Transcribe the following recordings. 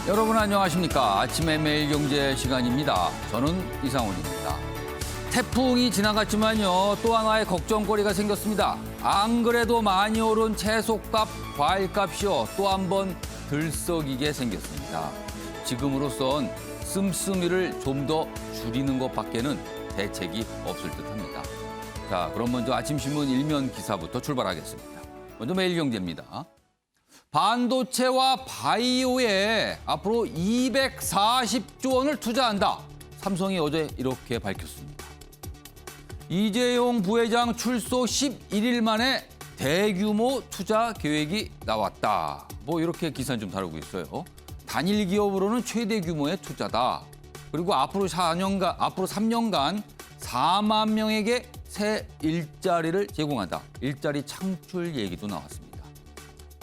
여러분 안녕하십니까? 아침의 매일경제 시간입니다. 저는 이상훈입니다. 태풍이 지나갔지만요, 또 하나의 걱정거리가 생겼습니다. 안 그래도 많이 오른 채소값, 과일값이요, 또 한 번 들썩이게 생겼습니다. 지금으로선 씀씀이를 좀 더 줄이는 것밖에는 대책이 없을 듯합니다. 자, 그럼 먼저 아침 신문 일면 기사부터 출발하겠습니다. 먼저 매일경제입니다. 반도체와 바이오에 앞으로 240조 원을 투자한다. 삼성이 어제 이렇게 밝혔습니다. 이재용 부회장 출소 11일 만에 대규모 투자 계획이 나왔다. 뭐 이렇게 기사는 좀 다루고 있어요. 단일 기업으로는 최대 규모의 투자다. 그리고 앞으로 3년간 4만 명에게 새 일자리를 제공한다. 일자리 창출 얘기도 나왔습니다.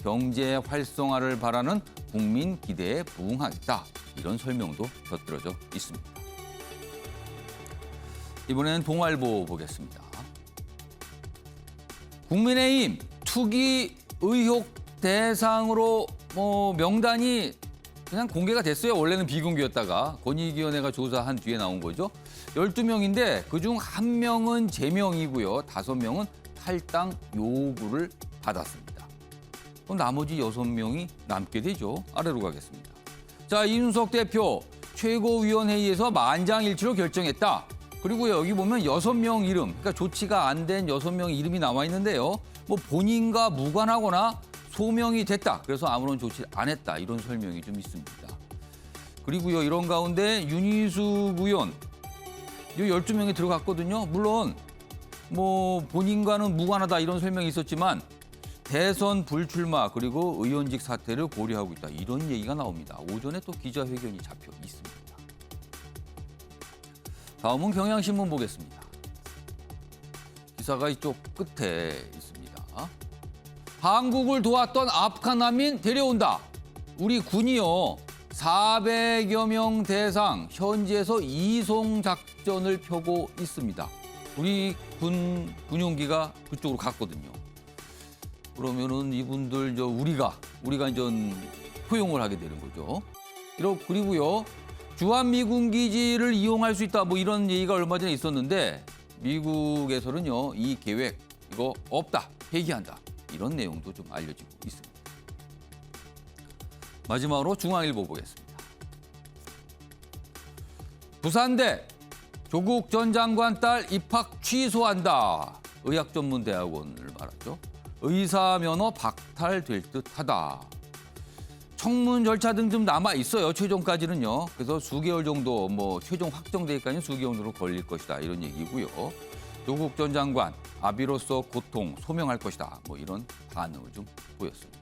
경제 활성화를 바라는 국민 기대에 부응하겠다. 이런 설명도 곁들여져 있습니다. 이번엔 동아일보 보겠습니다. 국민의힘 투기 의혹 대상으로 명단이 그냥 공개가 됐어요. 원래는 비공개였다가 권익위원회가 조사한 뒤에 나온 거죠. 12명인데 그중 1명은 제명이고요. 5명은 탈당 요구를 받았습니다. 그럼 나머지 6명이 남게 되죠. 아래로 가겠습니다. 자, 이준석 대표 최고위원회의에서 만장일치로 결정했다. 그리고 여기 보면 6명 이름, 그러니까 조치가 안 된 6명 이름이 나와 있는데요. 뭐 본인과 무관하거나 소명이 됐다. 그래서 아무런 조치를 안 했다. 이런 설명이 좀 있습니다. 그리고요, 이런 가운데 윤희숙 의원, 이 12명이 들어갔거든요. 물론 뭐 본인과는 무관하다 이런 설명이 있었지만 대선 불출마 그리고 의원직 사퇴를 고려하고 있다. 이런 얘기가 나옵니다. 오전에 또 기자회견이 잡혀 있습니다. 다음은 경향신문 보겠습니다. 기사가 이쪽 끝에 있습니다. 한국을 도왔던 아프간 난민 데려온다. 우리 군이요. 400여 명 대상 현지에서 이송 작전을 펴고 있습니다. 우리 군용기가 그쪽으로 갔거든요. 그러면은 이분들 우리가 이제 포용을 하게 되는 거죠. 그리고요. 주한미군 기지를 이용할 수 있다. 뭐 이런 얘기가 얼마 전에 있었는데 미국에서는요. 이 계획 이거 없다. 폐기한다. 이런 내용도 좀 알려지고 있습니다. 마지막으로 중앙일보 보겠습니다. 부산대 조국 전 장관 딸 입학 취소한다. 의학전문대학원을 말하죠. 의사 면허 박탈될 듯하다. 청문 절차 등 좀 남아 있어요. 최종까지는요. 그래서 수개월 정도 최종 확정되기까지는 수개월 정도 걸릴 것이다. 이런 얘기고요. 조국 전 장관 아비로서 고통 소명할 것이다. 이런 반응을 좀 보였습니다.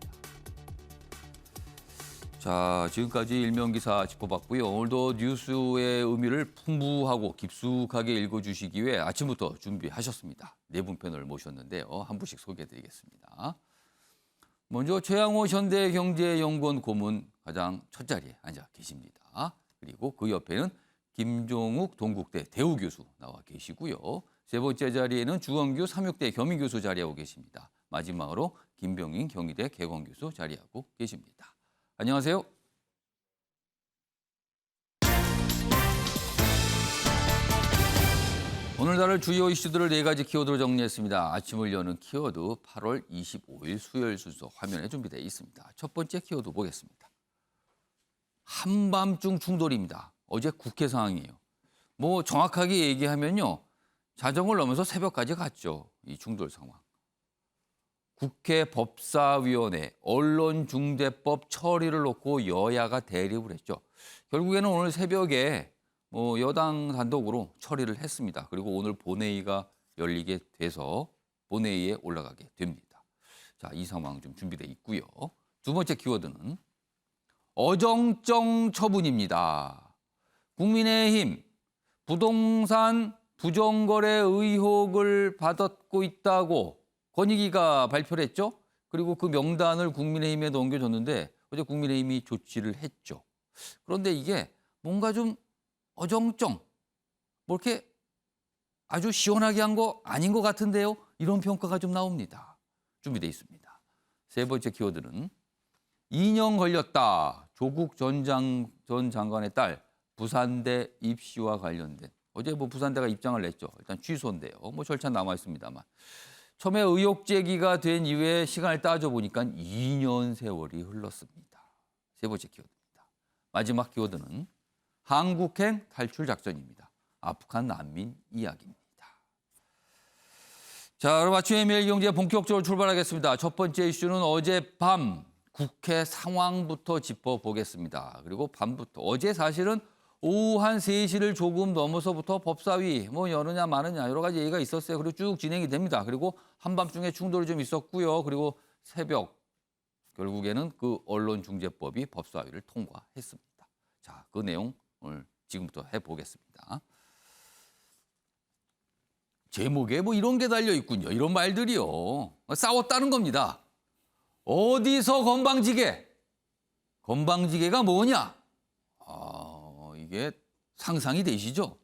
자, 지금까지 일면 기사 짚어봤고요. 오늘도 뉴스의 의미를 풍부하고 깊숙하게 읽어주시기 위해 아침부터 준비하셨습니다. 네 분 패널 모셨는데요. 한 분씩 소개해드리겠습니다. 먼저 최양호 현대경제연구원 고문 가장 첫 자리에 앉아 계십니다. 그리고 그 옆에는 김종욱 동국대 대우 교수 나와 계시고요. 세 번째 자리에는 주원규 삼육대 겸임 교수 자리하고 계십니다. 마지막으로 김병인 경희대 개공 교수 자리하고 계십니다. 안녕하세요. 오늘 다룰 주요 이슈들을 4가지 키워드로 정리했습니다. 아침을 여는 키워드 8월 25일 수요일 순서 화면에 준비되어 있습니다. 첫 번째 키워드 보겠습니다. 한밤중 충돌입니다. 어제 국회 상황이에요. 정확하게 얘기하면요. 자정을 넘어서 새벽까지 갔죠. 이 충돌 상황. 국회 법사위원회 언론중재법 처리를 놓고 여야가 대립을 했죠. 결국에는 오늘 새벽에 여당 단독으로 처리를 했습니다. 그리고 오늘 본회의가 열리게 돼서 본회의에 올라가게 됩니다. 자, 이 상황 좀 준비돼 있고요. 두 번째 키워드는 어정쩡 처분입니다. 국민의힘 부동산 부정거래 의혹을 받고 있다고 권익위가 발표를 했죠. 그리고 그 명단을 국민의힘에 넘겨줬는데 어제 국민의힘이 조치를 했죠. 그런데 이게 뭔가 좀 어정쩡, 이렇게 아주 시원하게 한 거 아닌 것 같은데요. 이런 평가가 좀 나옵니다. 준비되어 있습니다. 세 번째 키워드는 2년 걸렸다. 조국 전 장관의 딸 부산대 입시와 관련된 어제 뭐 부산대가 입장을 냈죠. 일단 취소인데요. 뭐 절차 남아 있습니다만. 처음에 의혹 제기가 된 이후에 시간을 따져보니까 2년 세월이 흘렀습니다. 세 번째 키워드입니다. 마지막 키워드는 한국행 탈출 작전입니다. 아프간 난민 이야기입니다. 자, 그럼 아침에 매일경제 본격적으로 출발하겠습니다. 첫 번째 이슈는 어젯밤 국회 상황부터 짚어보겠습니다. 그리고 밤부터 어제 사실은 오후 한 3시를 조금 넘어서부터 법사위 뭐 여느냐 마느냐 여러 가지 얘기가 있었어요. 그리고 쭉 진행이 됩니다. 그리고 한밤중에 충돌이 좀 있었고요. 그리고 새벽 결국에는 그 언론중재법이 법사위를 통과했습니다. 자, 그 내용 오늘 지금부터 해보겠습니다. 제목에 뭐 이런 게 달려 있군요. 이런 말들이요. 싸웠다는 겁니다. 어디서 건방지게? 건방지게가 뭐냐? 이게 상상이 되시죠?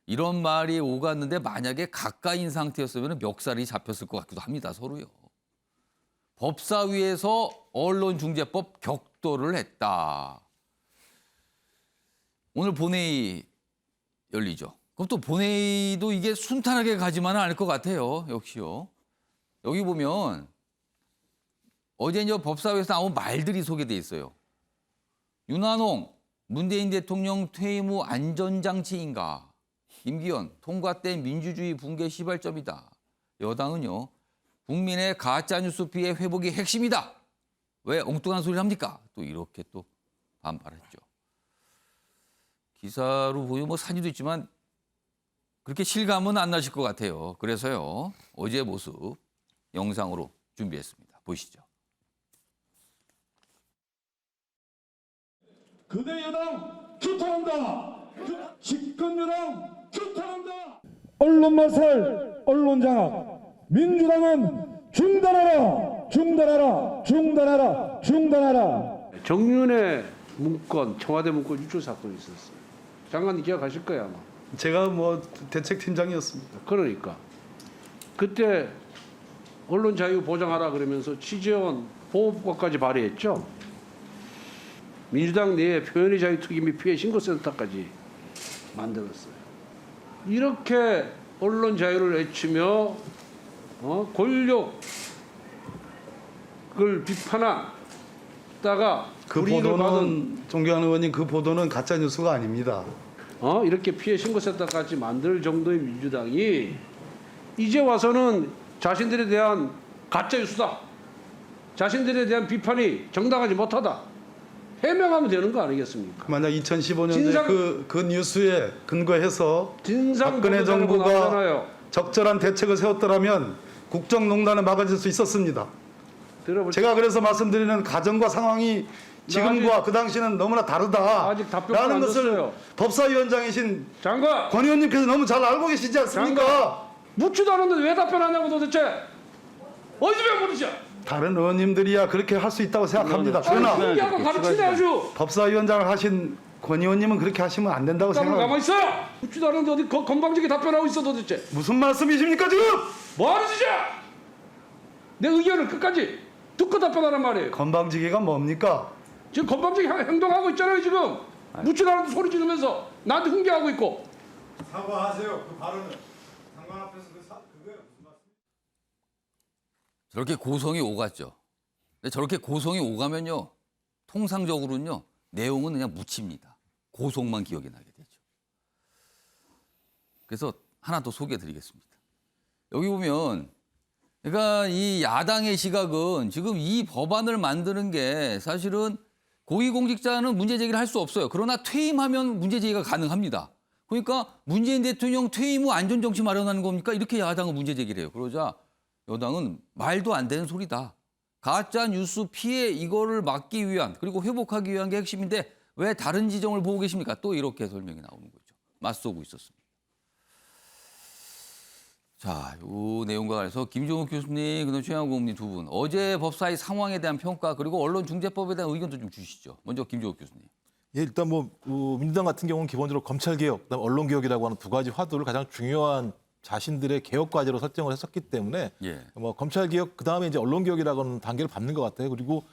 이런 말이 오갔는데 만약에 가까이인 상태였으면 멱살이 잡혔을 것 같기도 합니다. 서로요. 법사위에서 언론중재법 격돌을 했다. 오늘 본회의 열리죠. 그럼 또 본회의도 이게 순탄하게 가지만은 않을 것 같아요. 역시요. 여기 보면 어제 이제 법사위에서 나온 말들이 소개돼 있어요. 윤한홍 문재인 대통령 퇴임 후 안전장치인가? 김기현 통과 때 민주주의 붕괴 시발점이다. 여당은요. 국민의 가짜뉴스 피해 회복이 핵심이다. 왜 엉뚱한 소리를 합니까? 또 이렇게 또 반발했죠. 기사로 보면 뭐 사진도 있지만 그렇게 실감은 안 나실 것 같아요. 그래서요. 어제의 모습 영상으로 준비했습니다. 보시죠. 그대 여당 규탄한다. 집권 여당 규탄한다. 언론만 살 언론 장악. 민주당은 중단하라. 중단하라. 중단하라. 중단하라. 정윤의 문건, 청와대 문건 유출 사건이 있었어요. 장관님 기억하실 거예요 아마. 제가 뭐 대책팀장이었습니다. 그러니까 그때 언론 자유 보장하라 그러면서 취재원 보호법까지 발의했죠. 민주당 내에 표현의 자유 특위 및 피해 신고센터까지 만들었어요. 이렇게 언론 자유를 외치며 권력을 비판하다가 그 불이익을 보도는 존경하는 의원님 그 보도는 가짜 뉴스가 아닙니다. 이렇게 피해 신고센터까지 만들 정도의 민주당이 이제 와서는 자신들에 대한 가짜 뉴스다. 자신들에 대한 비판이 정당하지 못하다. 해명하면 되는 거 아니겠습니까? 만약 2015년에 그 뉴스에 근거해서 박근혜 정부가 나오잖아요. 적절한 대책을 세웠더라면 국정농단을 막아줄 수 있었습니다. 들어볼 제가 그래서 말씀드리는 가정과 상황이 지금과 그 당시는 너무나 다르다. 아직 답변을 라는 안 것을 줬어요. 법사위원장이신 장관! 권 의원님께서 너무 잘 알고 계시지 않습니까? 묻지도 않았는데 왜 답변하냐고 도대체. 어디서 배워버리죠? 다른 의원님들이야 그렇게 할 수 있다고 생각합니다. 그러나 훈계하고 가르치네 아주. 법사위원장을 하신 권 의원님은 그렇게 하시면 안 된다고 가만 생각합니다. 있어요. 묻지도 않았는데 어디 건방지게 답변하고 있어 도대체. 무슨 말씀이십니까 지금? 뭐하는 짓이야? 내 의견을 끝까지 듣고 답변하란 말이에요. 건방지게가 뭡니까? 지금 건방지게 행동하고 있잖아요 지금. 묻지도 않았는데 소리 지르면서 나한테 훈계하고 있고. 사과하세요. 그 발언은 장관 앞에서 그게 무슨 말씀? 저렇게 고성이 오갔죠. 근데 저렇게 고성이 오가면요. 통상적으로는요. 내용은 그냥 묻힙니다. 고성만 기억이 나게 되죠. 그래서 하나 더 소개해드리겠습니다. 여기 보면 그러니까 이 야당의 시각은 지금 이 법안을 만드는 게 사실은 고위공직자는 문제 제기를 할 수 없어요. 그러나 퇴임하면 문제 제기가 가능합니다. 그러니까 문재인 대통령 퇴임 후 안전정치 마련하는 겁니까? 이렇게 야당은 문제 제기를 해요. 그러자 여당은 말도 안 되는 소리다. 가짜 뉴스 피해 이거를 막기 위한 그리고 회복하기 위한 게 핵심인데 왜 다른 지점을 보고 계십니까? 또 이렇게 설명이 나오는 거죠. 맞서고 있었습니다. 자, 이 내용과 관해서 김종욱 교수님, 그다음 최양호 고문님 두 분 어제 법사위 상황에 대한 평가 그리고 언론중재법에 대한 의견도 좀 주시죠. 먼저 김종욱 교수님. 예, 일단 민주당 같은 경우는 기본적으로 검찰개혁, 그다음 언론개혁이라고 하는 두 가지 화두를 가장 중요한 자신들의 개혁 과제로 설정을 했었기 때문에 예. 검찰개혁 그다음에 이제 언론개혁이라고 하는 단계를 밟는 것 같아요. 그리고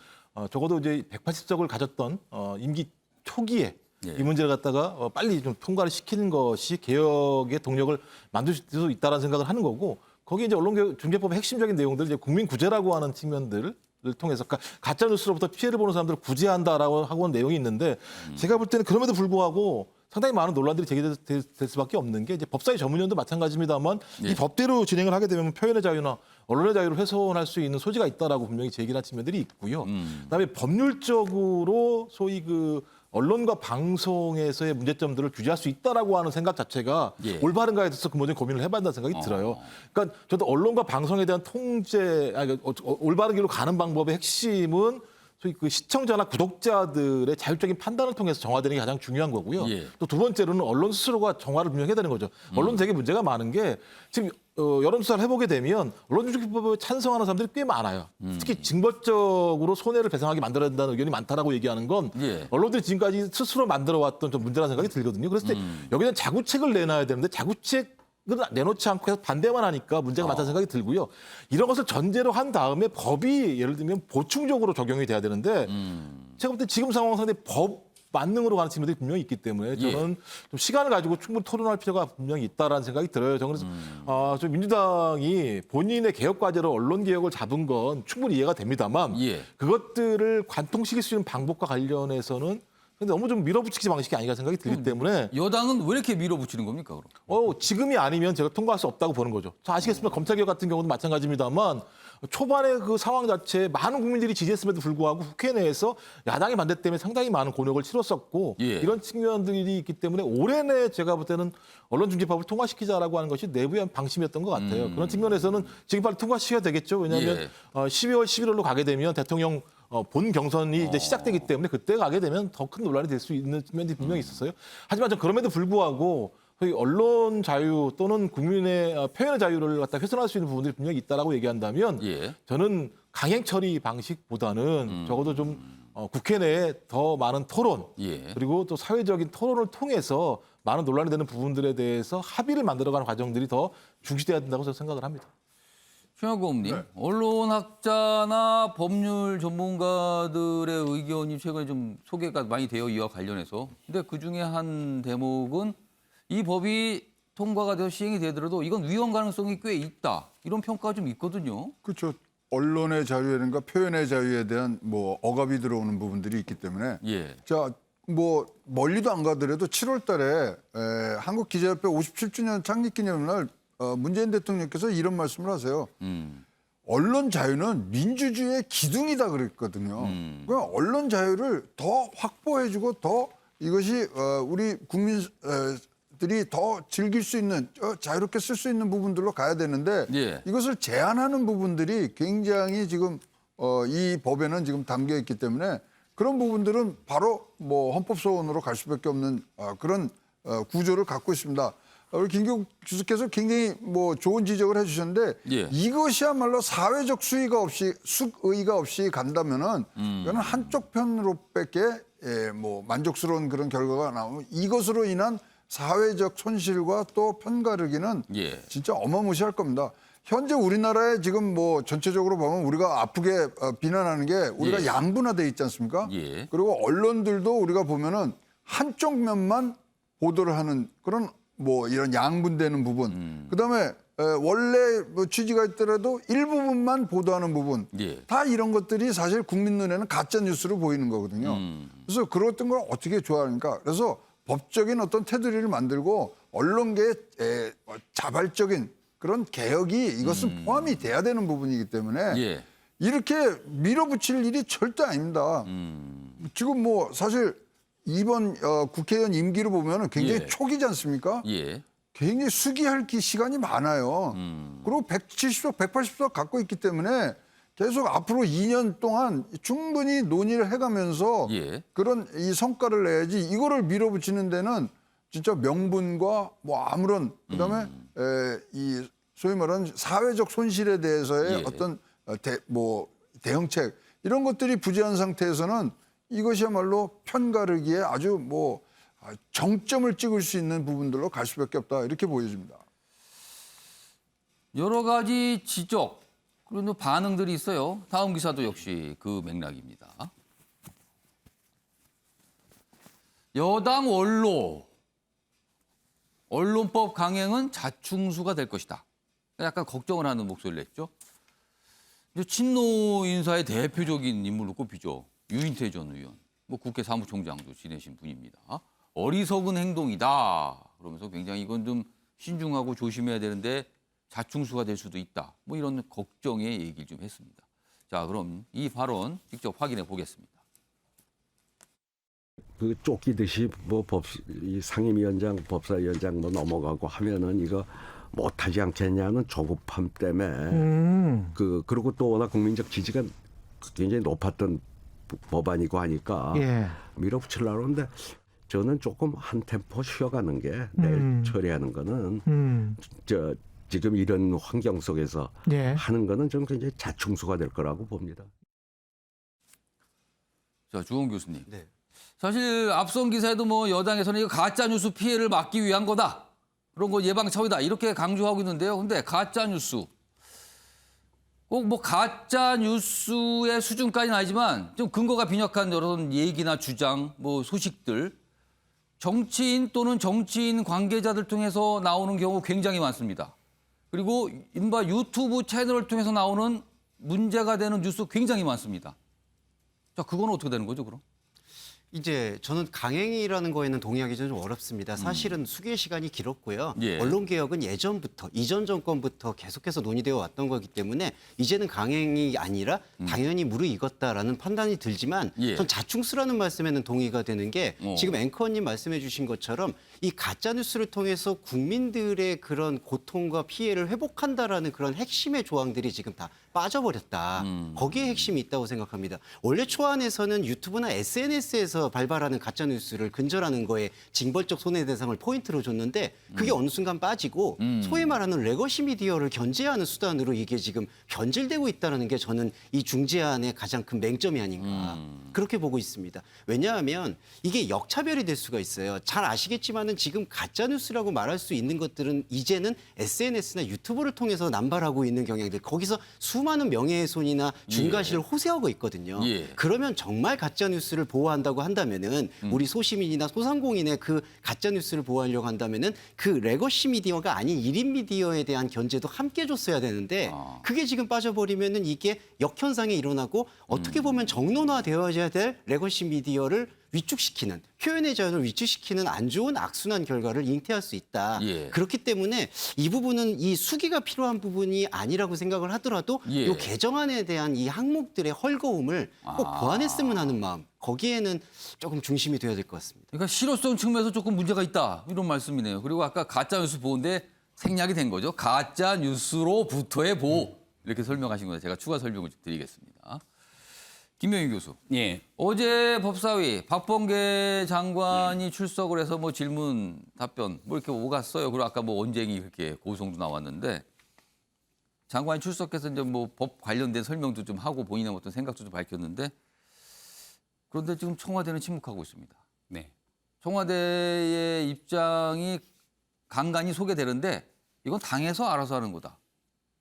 적어도 이제 180석을 가졌던 임기 초기에 예. 이 문제를 갖다가 빨리 좀 통과를 시키는 것이 개혁의 동력을 만들 수 있다는 생각을 하는 거고 거기에 이제 언론중재법의 핵심적인 내용들 이제 국민구제라고 하는 측면들을 통해서 그러니까 가짜 뉴스로부터 피해를 보는 사람들을 구제한다라고 하고 는 내용이 있는데 제가 볼 때는 그럼에도 불구하고 상당히 많은 논란들이 제기될 수밖에 없는 게 이제 법사위 전문위원도 마찬가지입니다만 예. 이 법대로 진행을 하게 되면 표현의 자유나 언론의 자유를 훼손할 수 있는 소지가 있다라고 분명히 제기를 한 측면들이 있고요. 그다음에 법률적으로 소위 그 언론과 방송에서의 문제점들을 규제할 수 있다라고 하는 생각 자체가 예. 올바른가에 대해서 근본적인 고민을 해봐야 한다는 생각이 들어요. 그러니까 저도 언론과 방송에 대한 통제, 올바른 길로 가는 방법의 핵심은 소위 그 시청자나 구독자들의 자율적인 판단을 통해서 정화되는 게 가장 중요한 거고요. 예. 또 두 번째로는 언론 스스로가 정화를 분명히 해야 되는 거죠. 언론 되게 문제가 많은 게 지금 여론조사를 해보게 되면 언론중재법에 찬성하는 사람들이 꽤 많아요. 특히 징벌적으로 손해를 배상하게 만들어야 된다는 의견이 많다라고 얘기하는 건 예. 언론들이 지금까지 스스로 만들어왔던 좀 문제라는 생각이 들거든요. 그래서 여기는 자구책을 내놔야 되는데 자구책 을 내놓지 않고 해서 반대만 하니까 문제가 많다는 생각이 들고요. 이런 것을 전제로 한 다음에 법이 예를 들면 보충적으로 적용이 돼야 되는데 제가 볼 때 지금 상황 상대 법 만능으로 가는 측면들이 분명히 있기 때문에 저는 좀 시간을 가지고 충분히 토론할 필요가 분명히 있다라는 생각이 들어요. 저는 그래서 좀 민주당이 본인의 개혁 과제로 언론 개혁을 잡은 건 충분히 이해가 됩니다만 예. 그것들을 관통시킬 수 있는 방법과 관련해서는 근데 너무 좀 밀어붙이기 방식이 아닌가 생각이 들기 때문에 여당은 왜 이렇게 밀어붙이는 겁니까? 그럼? 지금이 아니면 제가 통과할 수 없다고 보는 거죠. 자, 아시겠습니까? 검찰개혁 같은 경우도 마찬가지입니다만 초반에 그 상황 자체에 많은 국민들이 지지했음에도 불구하고 국회 내에서 야당의 반대 때문에 상당히 많은 곤욕을 치렀었고 예. 이런 측면들이 있기 때문에 올해 내에 제가 볼 때는 언론중재법을 통과시키자라고 하는 것이 내부의 방침이었던 것 같아요. 그런 측면에서는 지금 빨리 통과시켜야 되겠죠. 왜냐하면 예. 12월, 11월로 가게 되면 대통령 본 경선이 이제 시작되기 때문에 그때 가게 되면 더 큰 논란이 될 수 있는 측면이 분명히 있었어요. 하지만 전 그럼에도 불구하고 소위 언론 자유 또는 국민의 표현의 자유를 갖다 훼손할 수 있는 부분들이 분명히 있다라고 얘기한다면 예. 저는 강행 처리 방식보다는 적어도 좀 국회 내에 더 많은 토론 예. 그리고 또 사회적인 토론을 통해서 많은 논란이 되는 부분들에 대해서 합의를 만들어가는 과정들이 더 중시돼야 된다고 저는 생각을 합니다. 최영구 의원님, 언론학자나 법률 전문가들의 의견이 최근에 좀 소개가 많이 되어 이와 관련해서. 근데 그중에 한 대목은 이 법이 통과가 되어 시행이 되더라도 이건 위헌 가능성이 꽤 있다. 이런 평가가 좀 있거든요. 그렇죠. 언론의 자유라든가 표현의 자유에 대한 뭐 억압이 들어오는 부분들이 있기 때문에 예. 자, 뭐 멀리도 안 가더라도 7월 달에 한국기자협회 57주년 창립기념날 문재인 대통령께서 이런 말씀을 하세요. 언론 자유는 민주주의의 기둥이다 그랬거든요. 그러니까 언론 자유를 더 확보해주고 더 이것이 우리 국민들이 더 즐길 수 있는 자유롭게 쓸 수 있는 부분들로 가야 되는데 예. 이것을 제한하는 부분들이 굉장히 지금 이 법에는 지금 담겨 있기 때문에 그런 부분들은 바로 뭐 헌법소원으로 갈 수밖에 없는 그런 구조를 갖고 있습니다. 우리 김기욱 교수께서 굉장히 뭐 좋은 지적을 해주셨는데 예. 이것이야말로 사회적 수의가 없이 간다면은 이거는 한쪽 편으로밖에 뭐 만족스러운 그런 결과가 나오면 이것으로 인한 사회적 손실과 또 편가르기는 예. 진짜 어마무시할 겁니다. 현재 우리나라에 지금 뭐 전체적으로 보면 우리가 아프게 비난하는 게 우리가 예. 양분화돼 있지 않습니까? 예. 그리고 언론들도 우리가 보면은 한쪽 면만 보도를 하는 그런 뭐 이런 양분되는 부분. 그다음에 원래 뭐 취지가 있더라도 일부분만 보도하는 부분. 예. 다 이런 것들이 사실 국민 눈에는 가짜 뉴스로 보이는 거거든요. 그래서 그런 걸 어떻게 조합하니까. 그래서 법적인 어떤 테두리를 만들고 언론계의 자발적인 그런 개혁이 이것은 포함이 돼야 되는 부분이기 때문에 예. 이렇게 밀어붙일 일이 절대 아닙니다. 지금 뭐 사실 이번 국회의원 임기를 보면 굉장히 예. 초기지 않습니까? 예. 굉장히 수기할 시간이 많아요. 그리고 170석, 180석 갖고 있기 때문에 계속 앞으로 2년 동안 충분히 논의를 해가면서 예. 그런 이 성과를 내야지 이거를 밀어붙이는 데는 진짜 명분과 뭐 아무런 그다음에 이 소위 말하는 사회적 손실에 대해서의 예. 어떤 대응책 이런 것들이 부재한 상태에서는 이것이야말로 편가르기에 아주 뭐 정점을 찍을 수 있는 부분들로 갈 수밖에 없다 이렇게 보여집니다. 여러 가지 지적 그리고 반응들이 있어요. 다음 기사도 역시 그 맥락입니다. 여당 원로, 언론법 강행은 자충수가 될 것이다. 약간 걱정을 하는 목소리를 냈죠. 이제 친노 인사의 대표적인 인물로 꼽히죠. 유인태 전 의원, 뭐 국회 사무총장도 지내신 분입니다. 어리석은 행동이다. 그러면서 굉장히 이건 좀 신중하고 조심해야 되는데 자충수가 될 수도 있다. 뭐 이런 걱정의 얘기를 좀 했습니다. 자, 그럼 이 발언 직접 확인해 보겠습니다. 그 쫓기듯이 뭐 이 상임위원장, 법사위원장 뭐 넘어가고 하면은 이거 못하지 않겠냐는 조급함 때문에 그리고 또 워낙 국민적 지지가 굉장히 높았던 법안이고 하니까 밀어붙이려고 하는데 저는 조금 한 템포 쉬어가는 게 내일 처리하는 거는 지금 이런 환경 속에서 하는 거는 좀 굉장히 자충수가 될 거라고 봅니다. 자, 주원 교수님. 네. 사실 앞선 기사에도 뭐 여당에서는 이거 가짜 뉴스 피해를 막기 위한 거다. 그런 거 예방 차원이다. 이렇게 강조하고 있는데요. 근데 가짜 뉴스 꼭 뭐 가짜 뉴스의 수준까지는 아니지만 좀 근거가 빈약한 여러 얘기나 주장, 뭐 소식들 정치인 또는 정치인 관계자들 통해서 나오는 경우 굉장히 많습니다. 그리고 이른바 유튜브 채널을 통해서 나오는 문제가 되는 뉴스 굉장히 많습니다. 자, 그건 어떻게 되는 거죠, 그럼? 이제 저는 강행이라는 거에는 동의하기 좀 어렵습니다. 사실은 수기의 시간이 길었고요. 예. 언론개혁은 예전부터, 이전 정권부터 계속해서 논의되어 왔던 거기 때문에 이제는 강행이 아니라 당연히 무르익었다라는 판단이 들지만 예. 전 자충수라는 말씀에는 동의가 되는 게 어. 지금 앵커님 말씀해 주신 것처럼 이 가짜뉴스를 통해서 국민들의 그런 고통과 피해를 회복한다라는 그런 핵심의 조항들이 지금 다 빠져버렸다. 거기에 핵심이 있다고 생각합니다. 원래 초안에서는 유튜브나 SNS에서 발발하는 가짜뉴스를 근절하는 거에 징벌적 손해배상을 포인트로 줬는데 그게 어느 순간 빠지고 소위 말하는 레거시 미디어를 견제하는 수단으로 이게 지금 변질되고 있다는 게 저는 이 중재안의 가장 큰 맹점이 아닌가 그렇게 보고 있습니다. 왜냐하면 이게 역차별이 될 수가 있어요. 잘 아시겠지만은 지금 가짜뉴스라고 말할 수 있는 것들은 이제는 SNS나 유튜브를 통해서 남발하고 있는 경향들 거기서 수많은 명예훼손이나 중과실을 호소하고 있거든요. 예. 그러면 정말 가짜뉴스를 보호한다고 한다면은 우리 소시민이나 소상공인의 그 가짜뉴스를 보호하려고 한다면은 그 레거시 미디어가 아닌 1인 미디어에 대한 견제도 함께 줬어야 되는데 그게 지금 빠져버리면은 이게 역현상이 일어나고 어떻게 보면 정론화되어야 될 레거시 미디어를 위축시키는 표현의 자유를 위축시키는 안 좋은 악순환 결과를 잉태할 수 있다. 예. 그렇기 때문에 이 부분은 이 수기가 필요한 부분이 아니라고 생각을 하더라도 예. 이 개정안에 대한 이 항목들의 헐거움을 꼭 보완했으면 하는 마음 거기에는 조금 중심이 되어야 될 것 같습니다. 그러니까 실효성 측면에서 조금 문제가 있다. 이런 말씀이네요. 그리고 아까 가짜 뉴스 보호인데 생략이 된 거죠. 가짜 뉴스로부터의 보호. 이렇게 설명하신 거예요. 제가 추가 설명을 드리겠습니다. 김명희 교수. 예. 어제 법사위 박범계 장관이 출석을 해서 뭐 질문 답변 뭐 이렇게 오갔어요. 그리고 아까 뭐 언쟁이 그렇게 고성도 나왔는데 장관이 출석해서 이제 뭐 법 관련된 설명도 좀 하고 본인의 어떤 생각도 좀 밝혔는데 그런데 지금 청와대는 침묵하고 있습니다. 네. 청와대의 입장이 간간히 소개되는데 이건 당에서 알아서 하는 거다.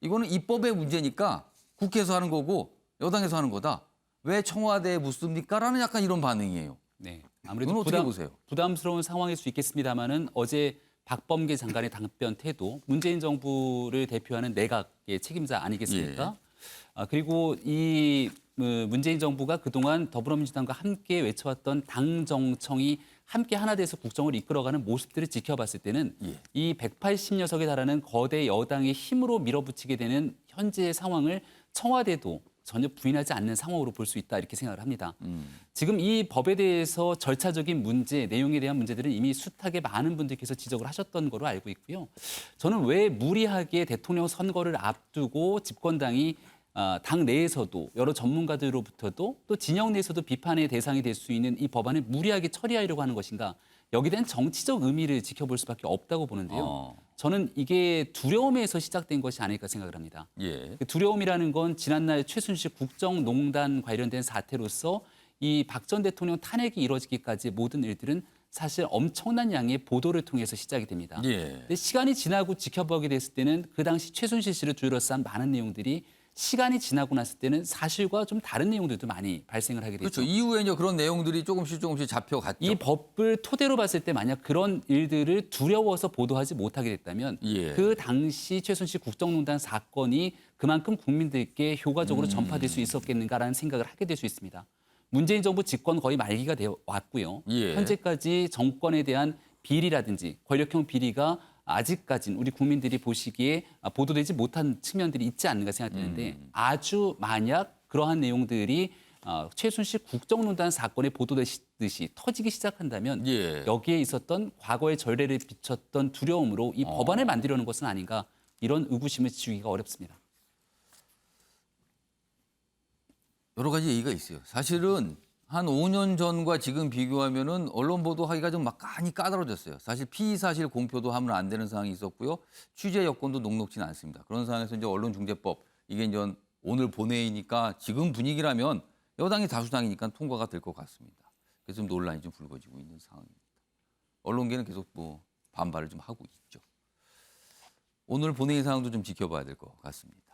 이거는 입법의 문제니까 국회에서 하는 거고 여당에서 하는 거다. 왜 청와대에 묻습니까?라는 약간 이런 반응이에요. 네. 이건 아무래도 어떻게 보세요? 부담스러운 상황일 수 있겠습니다만은 어제 박범계 장관의 답변 태도, 문재인 정부를 대표하는 내각의 책임자 아니겠습니까? 그리고 이 문재인 정부가 그동안 더불어민주당과 함께 외쳐왔던 당 정청이 함께 하나 돼서 국정을 이끌어가는 모습들을 지켜봤을 때는 이 180여 석에 달하는 거대 여당의 힘으로 밀어붙이게 되는 현재의 상황을 청와대도 전혀 부인하지 않는 상황으로 볼 수 있다 이렇게 생각을 합니다. 지금 이 법에 대해서 절차적인 문제, 내용에 대한 문제들은 이미 숱하게 많은 분들께서 지적을 하셨던 거로 알고 있고요. 저는 왜 무리하게 대통령 선거를 앞두고 집권당이 당 내에서도 여러 전문가들로부터도 또 진영 내에서도 비판의 대상이 될 수 있는 이 법안을 무리하게 처리하려고 하는 것인가. 여기에 대한 정치적 의미를 지켜볼 수밖에 없다고 보는데요. 저는 이게 두려움에서 시작된 것이 아닐까 생각을 합니다. 예. 그 두려움이라는 건 지난날 최순실 국정농단 관련된 사태로서 이 박 전 대통령 탄핵이 이루어지기까지 모든 일들은 사실 엄청난 양의 보도를 통해서 시작이 됩니다. 예. 근데 시간이 지나고 지켜보게 됐을 때는 그 당시 최순실 씨를 둘러싼 많은 내용들이 시간이 지나고 났을 때는 사실과 좀 다른 내용들도 많이 발생을 하게 되죠. 그렇죠. 이후에 이제 그런 내용들이 조금씩 잡혀갔죠. 이 법을 토대로 봤을 때 만약 그런 일들을 두려워서 보도하지 못하게 됐다면 예. 그 당시 최순실 국정농단 사건이 그만큼 국민들께 효과적으로 전파될 수 있었겠는가라는 생각을 하게 될 수 있습니다. 문재인 정부 집권 거의 말기가 되어 왔고요. 예. 현재까지 정권에 대한 비리라든지 권력형 비리가 아직까지는 우리 국민들이 보시기에 보도되지 못한 측면들이 있지 않는가 생각되는데 아주 만약 그러한 내용들이 최순실 국정농단 사건에 보도되듯이 터지기 시작한다면 예. 여기에 있었던 과거의 전례를 비췄던 두려움으로 이 법안을 만들려는 것은 아닌가 이런 의구심을 지우기가 어렵습니다. 여러 가지 얘기가 있어요. 사실은 한 5년 전과 지금 비교하면은 언론 보도하기가 좀 많이 까다로워졌어요. 사실 피의 사실 공표도 하면 안 되는 상황이 있었고요. 취재 여건도 녹록지는 않습니다. 그런 상황에서 이제 언론중재법 이게 이제 오늘 본회의니까 지금 분위기라면 여당이 다수당이니까 통과가 될 것 같습니다. 그래서 좀 논란이 좀 불거지고 있는 상황입니다. 언론계는 계속 반발을 좀 하고 있죠. 오늘 본회의 상황도 좀 지켜봐야 될 것 같습니다.